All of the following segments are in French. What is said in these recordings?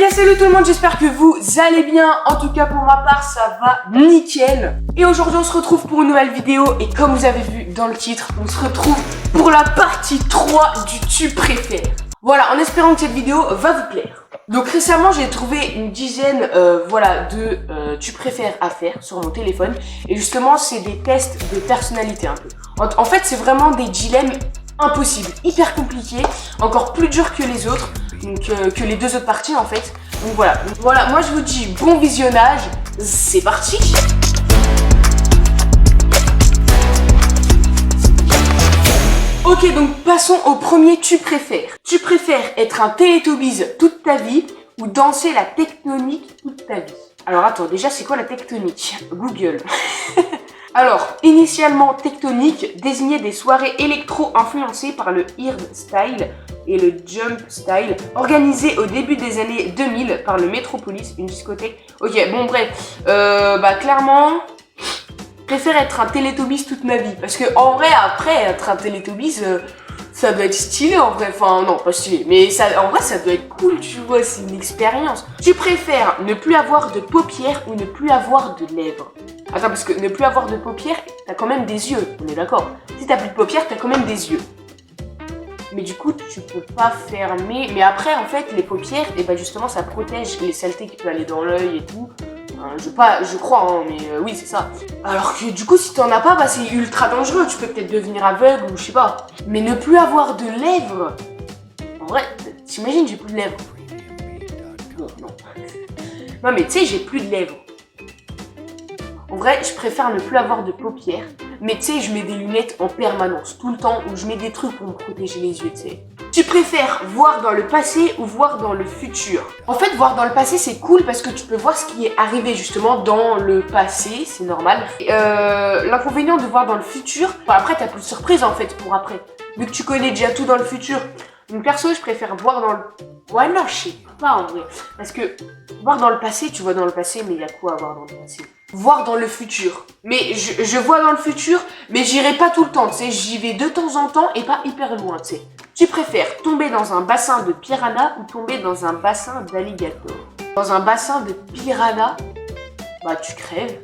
bien salut tout le monde, j'espère que vous allez bien. En tout cas pour ma part ça va nickel. Et aujourd'hui on se retrouve pour une nouvelle vidéo. Et comme vous avez vu dans le titre, on se retrouve pour la partie 3 du tu préfères. Voilà, en espérant que cette vidéo va vous plaire. Donc récemment j'ai trouvé une dizaine de tu préfères à faire sur mon téléphone. Et justement c'est des tests de personnalité un peu. En fait c'est vraiment des dilemmes impossibles, hyper compliqués, encore plus durs que les autres. Donc que les deux autres parties en fait. Donc voilà, moi je vous dis bon visionnage, c'est parti. Ok, donc passons au premier tu préfères. Tu préfères être un Télétobbies toute ta vie ou danser la tectonique toute ta vie? Alors attends, déjà c'est quoi la tectonique? Google. Alors, initialement tectonique désignait des soirées électro influencées par le hardstyle et le jump style, organisées au début des années 2000 par le Metropolis, une discothèque. Ok, bon bref, clairement, je préfère être un Télétobbies toute ma vie, parce que en vrai, après, être un Télétobbies, ça doit être stylé en vrai, enfin non, pas stylé, mais ça, en vrai ça doit être cool, tu vois, c'est une expérience. Tu préfères ne plus avoir de paupières ou ne plus avoir de lèvres? Attends, parce que ne plus avoir de paupières, t'as quand même des yeux, on est d'accord. Si t'as plus de paupières, t'as quand même des yeux. Mais du coup, tu peux pas fermer. Mais après, en fait, les paupières, et bah justement, ça protège les saletés qui peuvent aller dans l'œil et tout. Je crois, hein, mais oui, c'est ça. Alors que du coup, si t'en as pas, bah c'est ultra dangereux. Tu peux peut-être devenir aveugle ou je sais pas. Mais ne plus avoir de lèvres. En vrai, t'imagines, j'ai plus de lèvres. Bon, non. Non, mais tu sais, j'ai plus de lèvres. En vrai, je préfère ne plus avoir de paupières. Mais tu sais, je mets des lunettes en permanence, tout le temps, ou je mets des trucs pour me protéger les yeux, tu sais. Tu préfères voir dans le passé ou voir dans le futur? En fait, voir dans le passé, c'est cool parce que tu peux voir ce qui est arrivé justement dans le passé, c'est normal. L'inconvénient de voir dans le futur, après, t'as plus de surprises en fait pour après. Vu que tu connais déjà tout dans le futur. Donc perso, je préfère voir dans le... Ouais, non, je sais pas en vrai. Parce que voir dans le passé, tu vois dans le passé, mais il y a quoi à voir dans le passé? Voir dans le futur. Mais je vois dans le futur, mais j'irai pas tout le temps, tu sais. J'y vais de temps en temps et pas hyper loin, tu sais. Tu préfères tomber dans un bassin de piranha ou tomber dans un bassin d'alligator? Dans un bassin de piranha, bah tu crèves.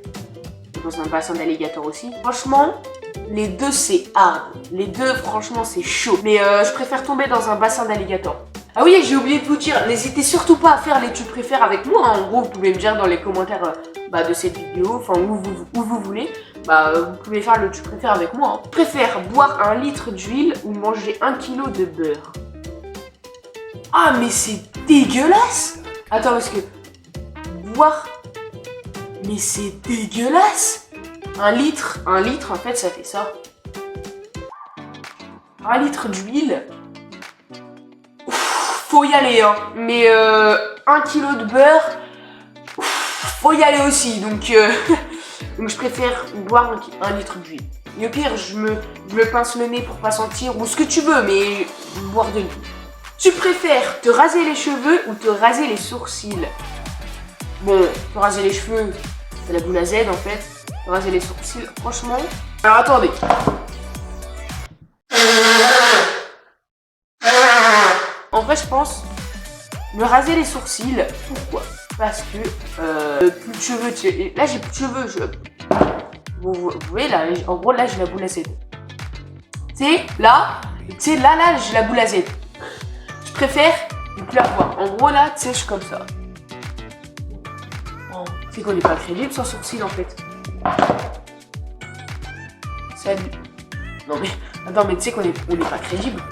Dans un bassin d'alligator aussi. Franchement, les deux c'est hard. Les deux, franchement, c'est chaud. Mais je préfère tomber dans un bassin d'alligator. Ah oui, j'ai oublié de vous dire, n'hésitez surtout pas à faire les tu préfères avec moi. Hein. En gros, vous pouvez me dire dans les commentaires de cette vidéo, enfin où vous voulez. Vous pouvez faire le tu préfères avec moi. Hein. Je préfère boire 1 litre d'huile ou manger 1 kilo de beurre? Ah, mais c'est dégueulasse! Attends, parce que boire... Mais c'est dégueulasse! 1 litre en fait, ça fait ça. 1 litre d'huile. Faut y aller, hein. Mais 1 kilo de beurre, faut y aller aussi. Donc, donc je préfère boire 1 litre d'huile. Et au pire, je me pince le nez pour pas sentir, ou ce que tu veux, mais boire de l'huile. Tu préfères te raser les cheveux ou te raser les sourcils? Bon, te raser les cheveux, c'est la boule à Z en fait. Te raser les sourcils, franchement. Alors attendez. En vrai, je pense me raser les sourcils. Pourquoi? Parce que plus de cheveux. Là, j'ai plus de cheveux. Vous voyez là, en gros là, j'ai la boule à Z. Tu sais, là, j'ai la boule à Z. Je préfère ne plus la voir. En gros là, tu sais, je suis comme ça. Oh, c'est qu'on n'est pas crédible sans sourcils en fait. Salut. Non mais, attends, mais tu sais qu'on n'est pas crédible.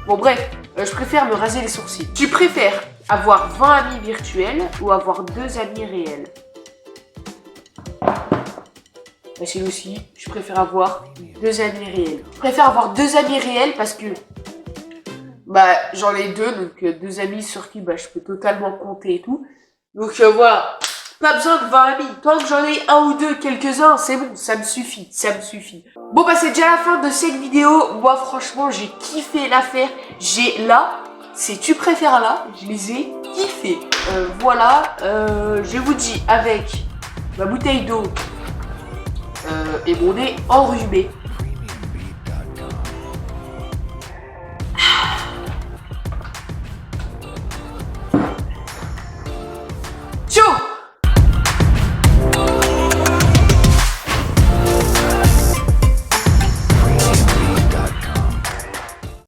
Bon bref, je préfère me raser les sourcils. Tu préfères avoir 20 amis virtuels ou avoir 2 amis réels? Facile aussi, je préfère avoir 2 amis réels. Je préfère avoir 2 amis réels parce que j'en ai 2, donc 2 amis sur qui je peux totalement compter et tout. Donc voilà, pas besoin de 20 amis. Tant que j'en ai 1 ou 2, quelques-uns, c'est bon, ça me suffit, Bon c'est déjà la fin de cette vidéo. Moi franchement, j'ai kiffé l'affaire. C'est tu préfères là, je les ai kiffés. Voilà, je vous dis avec ma bouteille d'eau et mon nez enrhumé.